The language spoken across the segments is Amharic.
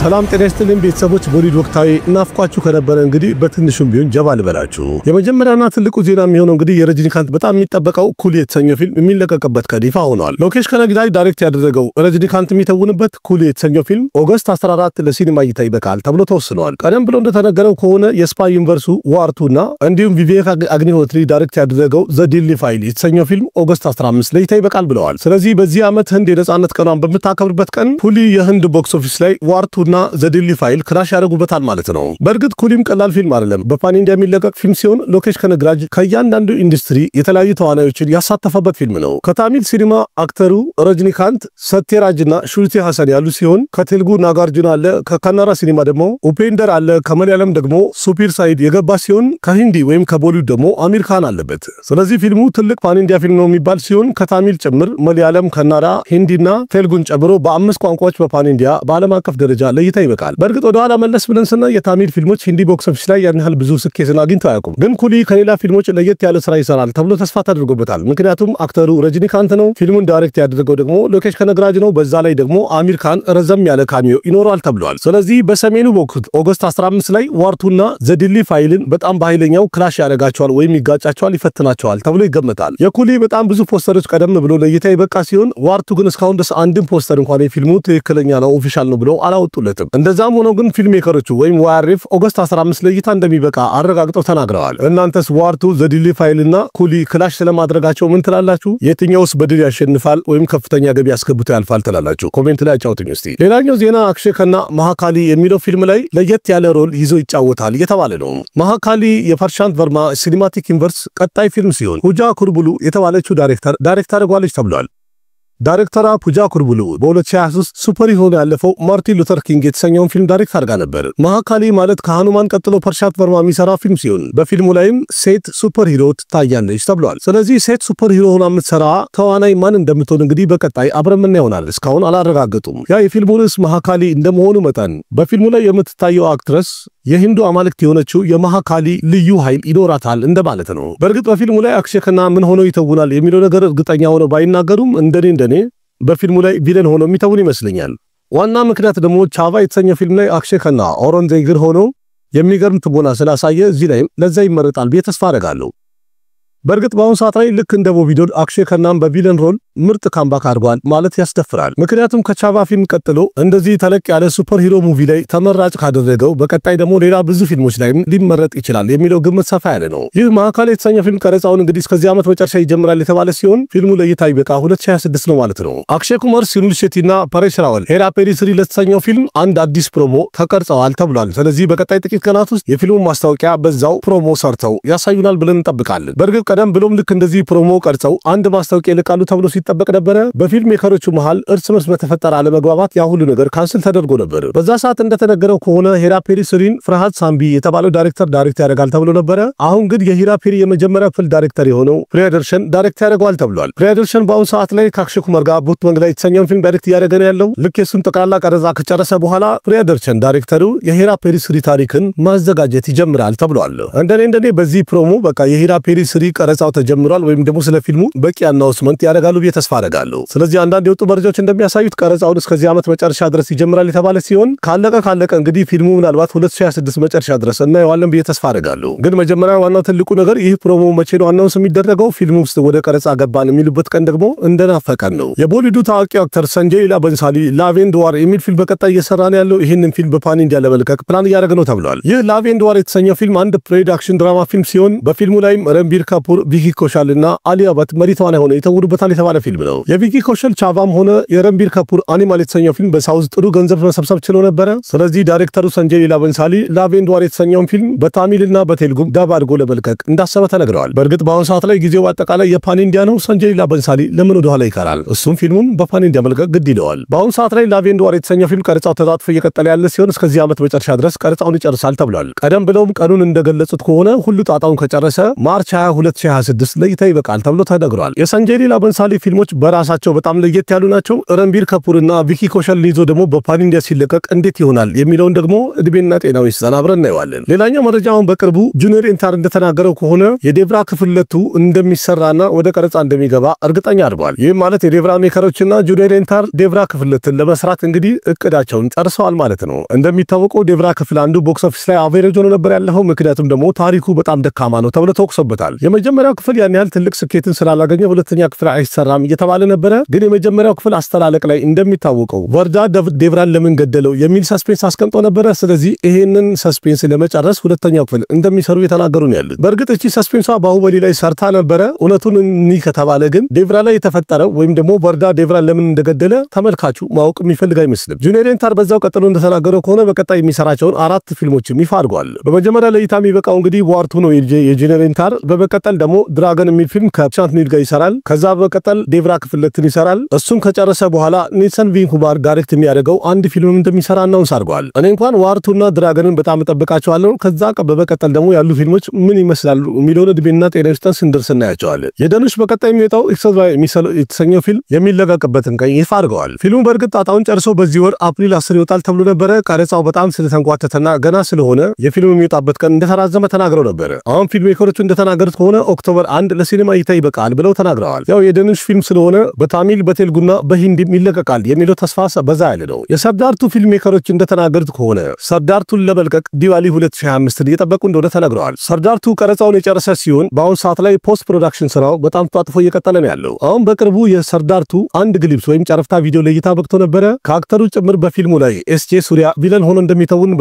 ሰላም ጤና ይስጥልኝ ቤተሰቦች ቦሊድ ወቅታዊ እናፍቋችሁ ከነበረ እንግዲህ በትንሹም ቢሆን ጀባ ልበላችሁ። የመጀመሪያና ትልቁ ዜና የሚሆነው እንግዲህ የረጅኒካንት በጣም የሚጠበቀው ኩሊ የተሰኘው ፊልም የሚለቀቅበት ቀን ይፋ ሆኗል። ሎኬሽ ከነግዳይ ዳይሬክት ያደረገው ረጅኒካንት የሚተውንበት ኩሊ የተሰኘው ፊልም ኦገስት 14 ለሲኒማ እይታ ይበቃል ተብሎ ተወስኗል። ቀደም ብሎ እንደተነገረው ከሆነ የስፓይ ዩኒቨርሱ ዋርቱና እንዲሁም ቪቪክ አግኒሆትሊ ዳይሬክት ያደረገው ዘ ዲሊ ፋይል የተሰኘው ፊልም ኦገስት 15 ለእይታ ይበቃል ብለዋል። ስለዚህ በዚህ ዓመት ህንድ የነጻነት ቀኗን በምታከብርበት ቀን ኩሊ የህንድ ቦክስ ኦፊስ ላይ ዋርቱና ዘ ዲሊ ፋይል ክራሽ ያደርጉበታል ማለት ነው። በእርግጥ ኩሊም ቀላል ፊልም አይደለም። በፓን ኢንዲያ የሚለቀቅ ፊልም ሲሆን ሎኬሽ ከነግራጅ ከያንዳንዱ ኢንዱስትሪ የተለያዩ ተዋናዮችን ያሳተፈበት ፊልም ነው። ከታሚል ሲኒማ አክተሩ ረጅኒካንት፣ ሰቴራጅና ሹሩቲ ሐሰን ያሉ ሲሆን ከቴልጉ ናጋርጁና አለ፣ ከከናራ ሲኒማ ደግሞ ኡፔንደር አለ፣ ከመለያለም ደግሞ ሱፒር ሳይድ የገባ ሲሆን ከሂንዲ ወይም ከቦሊውድ ደግሞ አሚር ካን አለበት። ስለዚህ ፊልሙ ትልቅ ፓን ኢንዲያ ፊልም ነው የሚባል ሲሆን ከታሚል ጭምር መለያለም፣ ከናራ፣ ሂንዲና ቴልጉን ጨምሮ በ5 ቋንቋዎች በፓን ኢንዲያ በዓለም አቀፍ ደረጃ ለይታ ይበቃል። በእርግጥ ወደ ኋላ መለስ ብለን ስናይ የታሚል ፊልሞች ሂንዲ ቦክስ ኦፊስ ላይ ያን ያህል ብዙ ስኬትን አግኝተው አያውቁም። ግን ኩሊ ከሌላ ፊልሞች ለየት ያለ ስራ ይሰራል ተብሎ ተስፋ ተደርጎበታል። ምክንያቱም አክተሩ ረጅኒካንት ነው፣ ፊልሙን ዳይሬክት ያደረገው ደግሞ ሎኬሽ ከነግራጅ ነው። በዛ ላይ ደግሞ አሚር ካን ረዘም ያለ ካሚዮ ይኖራል ተብሏል። ስለዚህ በሰሜኑ ቦክስ ኦገስት 15 ላይ ዋርቱና ዘ ዲሊ ፋይልን በጣም በኃይለኛው ክላሽ ያደርጋቸዋል ወይም ይጋጫቸዋል፣ ይፈትናቸዋል ተብሎ ይገመታል። የኩሊ በጣም ብዙ ፖስተሮች ቀደም ብሎ ለይታ ይበቃ ሲሆን ዋርቱ ግን እስካሁን ድረስ አንድም ፖስተር እንኳን የፊልሙ ትክክለኛ ነው ኦፊሻል ነው ብለው አላወጡለትም። እንደዛም ሆኖ ግን ፊልም ሜከሮቹ ወይም ዋይአርኤፍ ኦገስት 15 ለይታ እንደሚበቃ አረጋግጠው ተናግረዋል። እናንተስ ዋርቱ ዘ ዲሊ ፋይልና ኩሊ ክላሽ ስለማድረጋቸው ምን ትላላችሁ? የትኛውስ በድል ያሸንፋል ወይም ከፍተኛ ገቢ ያስገብቶ ያልፋል ትላላችሁ? ኮሜንት ላይ አጫውቱኝ እስቲ። ሌላኛው ዜና አክሼ ከና ማሃካሊ የሚለው ፊልም ላይ ለየት ያለ ሮል ይዞ ይጫወታል እየተባለ ነው። ማሃካሊ የፐርሻንት ቨርማ ሲኒማቲክ ዩኒቨርስ ቀጣይ ፊልም ሲሆን ሁጃ ኩርቡሉ የተባለችው ዳይሬክተር አድርጓለች ተብሏል። ዳይሬክተሯ ፑጃ ኩርቡሉ በ2023 ሱፐር ሂሮ ያለፈው ማርቲን ሉተር ኪንግ የተሰኘውን ፊልም ዳይሬክት አድርጋ ነበር። ማሃካሊ ማለት ከሃኑማን ቀጥሎ ፐርሻንት ቨርማ የሚሰራ ፊልም ሲሆን በፊልሙ ላይም ሴት ሱፐር ሂሮ ትታያለች ተብሏል። ስለዚህ ሴት ሱፐር ሂሮ ሆና የምትሰራ ተዋናይ ማን እንደምትሆን እንግዲህ በቀጣይ አብረን ምን ይሆናል እስካሁን አላረጋገጡም። ያ የፊልሙ ርዕስ ማሃካሊ እንደመሆኑ መጠን በፊልሙ ላይ የምትታየው አክትረስ የሂንዱ አማልክት የሆነችው የማሃካሊ ልዩ ኃይል ይኖራታል እንደማለት ነው። በእርግጥ በፊልሙ ላይ አክሼ ከና ምን ሆኖ ይተውናል የሚለው ነገር እርግጠኛ ሆኖ ባይናገሩም እንደኔ በፊልሙ ላይ ቪለን ሆኖ የሚተውን ይመስለኛል። ዋና ምክንያት ደግሞ ቻቫ የተሰኘ ፊልም ላይ አክሼ ከና ኦሮንዜግር ሆኖ የሚገርም ትወና ስላሳየ እዚህ ላይም ለዛ ይመረጣል ብዬ ተስፋ አደርጋለሁ። በእርግጥ በአሁኑ ሰዓት ላይ ልክ እንደ ቦቪዶል አክሼ ከናም በቪለን ሮል ምርጥ ካምባክ አድርጓል ማለት ያስደፍራል። ምክንያቱም ከቻቫ ፊልም ቀጥሎ እንደዚህ ተለቅ ያለ ሱፐር ሂሮ ሙቪ ላይ ተመራጭ ካደረገው በቀጣይ ደግሞ ሌላ ብዙ ፊልሞች ላይ ሊመረጥ ይችላል የሚለው ግምት ሰፋ ያለ ነው። ይህ ማሃካሊ የተሰኘ ፊልም ቀረጻውን እንግዲህ እስከዚህ ዓመት መጨረሻ ይጀምራል የተባለ ሲሆን ፊልሙ ለእይታ ይበቃ 2026 ነው ማለት ነው። አክሼ ኩማር፣ ሱኒል ሼቲና ፐሬሽ ራወል ሄራ ፔሪ ስሪ ለተሰኘው ፊልም አንድ አዲስ ፕሮሞ ተቀርጸዋል ተብሏል። ስለዚህ በቀጣይ ጥቂት ቀናት ውስጥ የፊልሙ ማስታወቂያ በዛው ፕሮሞ ሰርተው ያሳዩናል ብለን እንጠብቃለን። በእርግጥ ቀደም ብሎም ልክ እንደዚህ ፕሮሞ ቀርጸው አንድ ማስታወቂያ ይልቃሉ ተብሎ ሲጠበቅ ነበረ። በፊልም ሜከሮቹ መሃል እርስ በርስ በተፈጠረ አለመግባባት ያ ሁሉ ነገር ካንስል ተደርጎ ነበር። በዛ ሰዓት እንደተነገረው ከሆነ ሄራ ፔሪ ስሪን ፍርሃት ሳምቢ የተባለው ዳይሬክተር ዳይሬክት ያደርጋል ተብሎ ነበረ። አሁን ግን የሄራ ፔሪ የመጀመሪያ ክፍል ዳይሬክተር የሆነው ፕሪያደርሸን ዳይሬክት ያደርገዋል ተብሏል። ፕሪያደርሸን በአሁኑ ሰዓት ላይ ከአክሼ ኩማር ጋር ቡት መንግላ የተሰኘውን ፊልም ዳይሬክት እያደረገ ነው ያለው። ልክ የሱን ጠቅላላ ቀረጻ ከጨረሰ በኋላ ፕሪያደርሸን ዳይሬክተሩ የሄራ ፔሪ ስሪ ታሪክን ማዘጋጀት ይጀምራል ተብሏል። እንደኔ በዚህ ፕሮሞ በቃ የሄራ ፔሪ ስሪ ቀረጻው ተጀምሯል ወይም ደግሞ ስለ ፊልሙ በቂ አናውንስመንት ያደርጋሉ ብዬ ተስፋ አደርጋለሁ። ስለዚህ አንዳንድ የወጡ መረጃዎች እንደሚያሳዩት ቀረጻውን እስከዚህ ዓመት መጨረሻ ድረስ ይጀምራል የተባለ ሲሆን ካለቀ እንግዲህ ፊልሙ ምናልባት 2026 መጨረሻ ድረስ እናየዋለን ብዬ ተስፋ አደርጋለሁ። ግን መጀመሪያ ዋናው ትልቁ ነገር ይህ ፕሮሞ መቼ ነው አናውንስ የሚደረገው፣ ፊልሙ ውስጥ ወደ ቀረጻ ገባን የሚሉበት ቀን ደግሞ እንደናፈቀን ነው። የቦሊውዱ ታዋቂ አክተር ሰንጀይ ሊላ በንሳሊ ላቬንድዋር የሚል ፊልም በቀጣይ እየሰራ ነው ያለው። ይህንን ፊልም በፓን ኢንዲያ ለመልቀቅ ፕላን እያደረገ ነው ተብሏል። ይህ ላቬንድዋር የተሰኘው ፊልም አንድ ፕሮዳክሽን ድራማ ፊልም ሲሆን በፊልሙ ላይም ረንቢር ካፑር፣ ቪኪ ኮሻልና አሊያ ባት መሪ ተዋናይ ሆነው የተውሩበታል የተባለ ፊልም ነው። የቪኪ ኮሸል ቻቫም ሆነ የረንቢር ካፑር አኒማል የተሰኘው ፊልም በሳውዝ ጥሩ ገንዘብ መሰብሰብ ችሎ ነበረ። ስለዚህ ዳይሬክተሩ ሰንጀይ ሊላ በንሳሊ ላቬንድዋር የተሰኘውን ፊልም በታሚልና በቴልጉም ዳብ አድርጎ ለመልቀቅ እንዳሰበ ተነግረዋል። በእርግጥ በአሁኑ ሰዓት ላይ ጊዜው አጠቃላይ የፓን ኢንዲያ ነው። ሰንጀይ ሊላ በንሳሊ ለምን ወደ ኋላ ይቀራል? እሱም ፊልሙን በፓን ኢንዲያ መልቀቅ ግድ ይለዋል። በአሁኑ ሰዓት ላይ ላቬንድዋር የተሰኘው ፊልም ቀረጻው ተጣጥፎ እየቀጠለ ያለ ሲሆን እስከዚህ ዓመት መጨረሻ ድረስ ቀረጻውን ይጨርሳል ተብሏል። ቀደም ብለውም ቀኑን እንደገለጹት ከሆነ ሁሉ ጣጣውን ከጨረሰ ማርች 22 2026 ለእይታ ይበቃል ተብሎ ተነግሯል። የሰንጀይ ሊላ በንሳሊ ፊልሞች በራሳቸው በጣም ለየት ያሉ ናቸው። ረንቢር ከፑርና ቪኪ ኮሸልን ይዞ ደግሞ በፓን ኢንዲያ ሲለቀቅ እንዴት ይሆናል የሚለውን ደግሞ እድሜና ጤናው ይስጠን አብረን እናየዋለን። ሌላኛው መረጃውን በቅርቡ ጁኒየር ኤንታር እንደተናገረው ከሆነ የዴቭራ ክፍል 2 እንደሚሰራና ወደ ቀረጻ እንደሚገባ እርግጠኛ አድርጓል። ይህም ማለት የዴቭራ ሜከሮችና ጁኒየር ኤንታር ዴቭራ ክፍል 2 ለመስራት እንግዲህ እቅዳቸውን ጨርሰዋል ማለት ነው። እንደሚታወቀው ዴቭራ ክፍል 1 ቦክስ ኦፊስ ላይ አቬሬጅ ሆኖ ነበር ያለው። ምክንያቱም ደግሞ ታሪኩ በጣም ደካማ ነው ተብሎ ተወቅሶበታል። የመጀመሪያው ክፍል ያን ያህል ትልቅ ስኬትን ስላላገኘ ሁለተኛ ክፍል አይሰራም እየተባለ ነበረ። ግን የመጀመሪያው ክፍል አስተላለቅ ላይ እንደሚታወቀው ወርዳ ዴቭራን ለምን ገደለው የሚል ሰስፔንስ አስቀምጦ ነበረ። ስለዚህ ይሄንን ሰስፔንስ ለመጨረስ ሁለተኛው ክፍል እንደሚሰሩ የተናገሩ ነው ያሉት። በእርግጥ እቺ ሰስፔንሷ ባሁበሊ ላይ ሰርታ ነበረ። እውነቱን እኒ ከተባለ ግን ዴቭራ ላይ የተፈጠረው ወይም ደግሞ ወርዳ ዴቭራን ለምን እንደገደለ ተመልካቹ ማወቅ የሚፈልግ አይመስልም። ጁኒየር ኤንታር በዛው ቀጥሎ እንደተናገረው ከሆነ በቀጣይ የሚሰራቸውን 4 ፊልሞችን ይፋ አድርጓል። በመጀመሪያ ለእይታ የሚበቃው እንግዲህ ዋርቱ ነው የጁኒየር ኤንታር። በመቀጠል ደግሞ ድራገን የሚል ፊልም ከቻንት ኒል ጋር ይሰራል። ከዛ በመቀጠል ዴቭራ ክፍል 2 ይሰራል። እሱን ከጨረሰ በኋላ ኔልሰን ቪንኩማር ዳይሬክት የሚያደርገው አንድ ፊልም እንደሚሰራ አናውንስ አድርጓል። እኔ እንኳን ዋርቱና ድራገንን በጣም እጠብቃቸዋለሁ። ከዛ በመቀጠል ደግሞ ያሉ ፊልሞች ምን ይመስላሉ የሚለውን እድሜና ጤና ይስጠን ስንደርስ እናያቸዋለን። የደኑሽ በቀጣይ የሚወጣው የተሰኘው ፊልም የሚለቀቅበትን ቀን ይፋ አድርገዋል። ፊልሙ በእርግጥ ጣጣውን ጨርሶ በዚህ ወር አፕሪል 10 ይወጣል ተብሎ ነበረ። ቀረጻው በጣም ስለተንጓተተና ገና ስለሆነ የፊልሙ የሚወጣበት ቀን እንደተራዘመ ተናግረው ነበረ። አሁን ፊልም ሜከሮቹ እንደተናገሩት ከሆነ ኦክቶበር 1 ለሲኔማ እይታ ይበቃል ብለው ተናግረዋል። ያው የደኑሽ ፊልም ስለሆነ በታሚል በቴልጉና በሂንዲም ይለቀቃል የሚለው ተስፋ በዛ ያለ ነው። የሰርዳርቱ ፊልም ሜከሮች እንደተናገሩት ከሆነ ሰርዳርቱን ለመልቀቅ ዲዋሊ 2025 እየጠበቁ እንደሆነ ተናግረዋል። ሰርዳርቱ ቀረጻውን የጨረሰ ሲሆን በአሁን ሰዓት ላይ ፖስት ፕሮዳክሽን ስራው በጣም ተጣጥፎ እየቀጠለ ነው ያለው። አሁን በቅርቡ የሰርዳርቱ አንድ ግሊፕስ ወይም ጨረፍታ ቪዲዮ ለእይታ በቅቶ ነበረ። ከአክተሩ ጭምር በፊልሙ ላይ ኤስጄ ሱሪያ ቪለን ሆኖ እንደሚተውን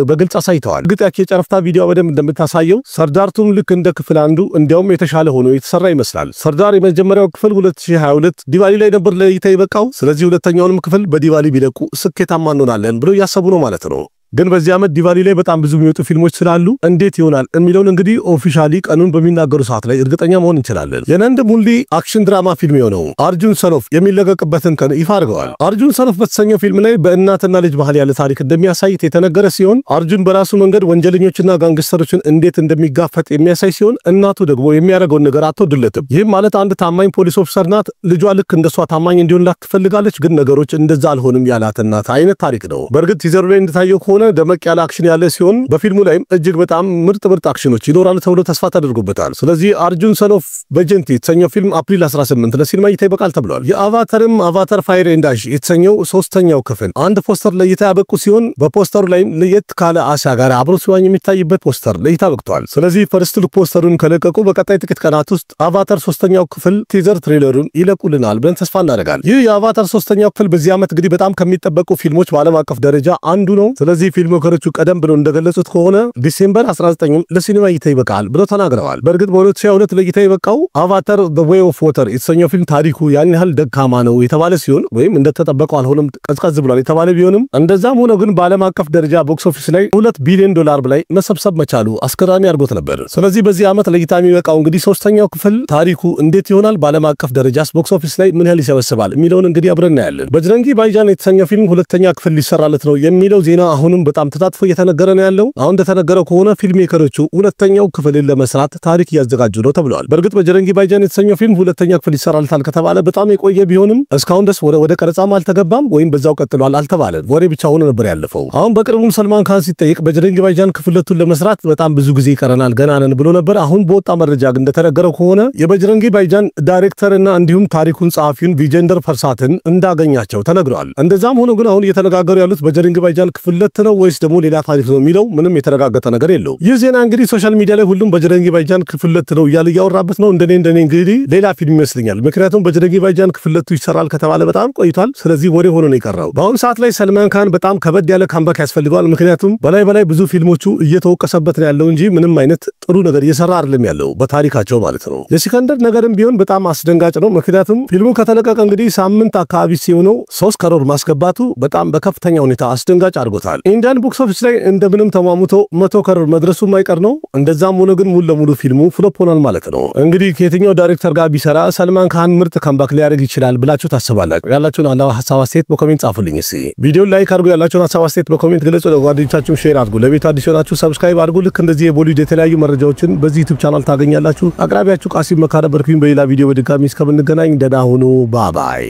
በግልጽ አሳይተዋል። ግጥ ያቺ የጨረፍታ ቪዲዮ በደንብ እንደምታሳየው ሰርዳርቱን ልክ እንደ ክፍል አንዱ እንዲያውም የተሻለ ሆኖ የተሰራ ይመስላል። ሰርዳር የመጀመሪያው ክፍል 2022 ዲዋሊ ላይ ነበር ለእይታ ይበቃው። ስለዚህ ሁለተኛውንም ክፍል በዲዋሊ ቢለቁ ስኬታማ እንሆናለን ብሎ እያሰቡ ነው ማለት ነው። ግን በዚህ ዓመት ዲቫሊ ላይ በጣም ብዙ የሚወጡ ፊልሞች ስላሉ እንዴት ይሆናል የሚለውን እንግዲህ ኦፊሻሊ ቀኑን በሚናገሩ ሰዓት ላይ እርግጠኛ መሆን እንችላለን። የነንድ ሙሊ አክሽን ድራማ ፊልም የሆነው አርጁን ሰኖፍ የሚለቀቅበትን ቀን ይፋ አድርገዋል። አርጁን ሰኖፍ በተሰኘው ፊልም ላይ በእናትና ልጅ መሃል ያለ ታሪክ እንደሚያሳይ የተነገረ ሲሆን አርጁን በራሱ መንገድ ወንጀለኞችና ጋንግስተሮችን እንዴት እንደሚጋፈጥ የሚያሳይ ሲሆን እናቱ ደግሞ የሚያደርገውን ነገር አትወድለትም። ይህም ማለት አንድ ታማኝ ፖሊስ ኦፊሰር ናት። ልጇ ልክ እንደሷ ታማኝ እንዲሆንላት ትፈልጋለች። ግን ነገሮች እንደዛ አልሆንም ያላት እናት አይነት ታሪክ ነው። በእርግጥ ቲዘሩ ላይ እንደታየው ከሆነ ደመቅ ያለ አክሽን ያለ ሲሆን በፊልሙ ላይም እጅግ በጣም ምርጥ አክሽኖች ይኖራሉ ተብሎ ተስፋ ተደርጎበታል። ስለዚህ አርጁን ሰኖፍ በጀንቲ የተሰኘው ፊልም አፕሪል 18 ለሲኒማ እይታ ይበቃል ተብሏል። የአቫታርም አቫታር ፋየር ኤንድ አሽ የተሰኘው 3ኛው ክፍል አንድ ፖስተር ለእይታ ያበቁ ሲሆን በፖስተሩ ላይም ለየት ካለ አሳ ጋር አብሮ ሲዋኝ የሚታይበት ፖስተር ለእይታ በቅቷል። ስለዚህ ፈርስት ሉክ ፖስተሩን ከለቀቁ በቀጣይ ጥቂት ቀናት ውስጥ አቫታር 3ኛው ክፍል ቲዘር ትሬለሩን ይለቁልናል ብለን ተስፋ እናደርጋለን። ይህ የአቫታር 3ኛው ክፍል በዚህ ዓመት እንግዲህ በጣም ከሚጠበቁ ፊልሞች በዓለም አቀፍ ደረጃ አንዱ ነው። ስለዚህ ፊልሙ ቀደም ብሎ እንደገለጹት ከሆነ ዲሴምበር 19 ለሲኒማ እይታ ይበቃል ብለው ተናግረዋል። በእርግጥ በ2022 ለእይታ ይበቃው አቫታር ዘ ዌይ ኦፍ ዋተር የተሰኘው ፊልም ታሪኩ ያን ያህል ደካማ ነው የተባለ ሲሆን ወይም እንደተጠበቀው አልሆነም ቀዝቀዝ ብሏል የተባለ ቢሆንም እንደዛም ሆኖ ግን በዓለም አቀፍ ደረጃ ቦክስ ኦፊስ ላይ $2 ቢሊዮን በላይ መሰብሰብ መቻሉ አስገራሚ አድርጎት ነበር። ስለዚህ በዚህ ዓመት ለእይታ የሚበቃው እንግዲህ 3ኛው ክፍል ታሪኩ እንዴት ይሆናል፣ በዓለም አቀፍ ደረጃስ ቦክስ ኦፊስ ላይ ምን ያህል ይሰበስባል የሚለውን እንግዲህ አብረን እናያለን። በጅረንጊ ባይጃን የተሰኘው ፊልም 2ኛ ክፍል ሊሰራለት ነው የሚለው ዜና አሁንም በጣም ተጣጥፎ እየተነገረ ነው ያለው። አሁን እንደተነገረው ከሆነ ፊልም ሜከሮቹ 2ኛው ክፍልን ለመስራት ታሪክ እያዘጋጁ ነው ተብሏል። በእርግጥ በጅረንጊ ባይጃን የተሰኘው ፊልም 2ኛ ክፍል ይሰራልታል ከተባለ በጣም የቆየ ቢሆንም እስካሁን ድረስ ወደ ቀረጻም አልተገባም ወይም በዛው ቀጥሏል አልተባለም። ወሬ ብቻ ሆኖ ነበር ያለፈው። አሁን በቅርቡም ሰልማን ካን ሲጠይቅ በጅረንጊ ባይጃን ክፍል 2ን ለመስራት በጣም ብዙ ጊዜ ይቀረናል ገና ነን ብሎ ነበር። አሁን በወጣ መረጃ ግን እንደተነገረው ከሆነ የበጅረንጊ ባይጃን ዳይሬክተርና እንዲሁም ታሪኩን ጸሐፊውን ቪጀንደር ፈርሳትን እንዳገኛቸው ተነግሯል። እንደዛም ሆኖ ግን አሁን እየተነጋገሩ ያሉት በጅረንጊ ባይጃን ክፍል 2 ነው ወይስ ደግሞ ሌላ ታሪክ ነው የሚለው ምንም የተረጋገጠ ነገር የለው። ይህ ዜና እንግዲህ ሶሻል ሚዲያ ላይ ሁሉም በጅረንጊ ባይጃን ክፍል 2 ነው እያለ እያወራበት ነው። እንደኔ እንግዲህ ሌላ ፊልም ይመስለኛል። ምክንያቱም በጅረንጊ ባይጃን ክፍል 2 ይሰራል ከተባለ በጣም ቆይቷል። ስለዚህ ወሬ ሆኖ ነው የቀረው። በአሁኑ ሰዓት ላይ ሰልማን ካን በጣም ከበድ ያለ ካምባክ ያስፈልገዋል። ምክንያቱም በላይ ብዙ ፊልሞቹ እየተወቀሰበት ነው ያለው እንጂ ምንም አይነት ጥሩ ነገር እየሰራ አይደለም ያለው በታሪካቸው ማለት ነው። የሲከንደር ነገርም ቢሆን በጣም አስደንጋጭ ነው። ምክንያቱም ፊልሙ ከተለቀቀ እንግዲህ ሳምንት አካባቢ ሲሆነው 3 ከሮር ማስገባቱ በጣም በከፍተኛ ሁኔታ አስደንጋጭ አድርጎታል። ኢንዲያን ቦክስ ኦፊስ ላይ እንደምንም ተሟሙቶ 100 ከሮር መድረሱ የማይቀር ነው። እንደዛም ሆኖ ግን ሙሉ ለሙሉ ፊልሙ ፍሎፕ ሆኗል ማለት ነው። እንግዲህ ከየትኛው ዳይሬክተር ጋር ቢሰራ ሰልማን ካን ምርጥ ካምባክ ሊያደርግ ይችላል ብላችሁ ታስባላችሁ? ያላችሁን ሐሳብ አስተያየት በኮሜንት ጻፉልኝ። እስኪ ቪዲዮን ላይክ አድርጉ፣ ያላችሁን ሐሳብ አስተያየት በኮሜንት ገለጹ። ለጓደኞቻችሁ ሼር አድርጉ። ለቤቱ አዲስ ሆናችሁ ሰብስክራይብ አድርጉ። ልክ እንደዚህ የቦሊውድ የተለያዩ መረጃዎችን በዚህ ዩቲዩብ ቻናል ታገኛላችሁ። አቅራቢያችሁ ቃሲም መካ ነበርኩኝ። በሌላ ቪዲዮ በድጋሚ እስከምንገናኝ ደህና ሁኑ። ባባይ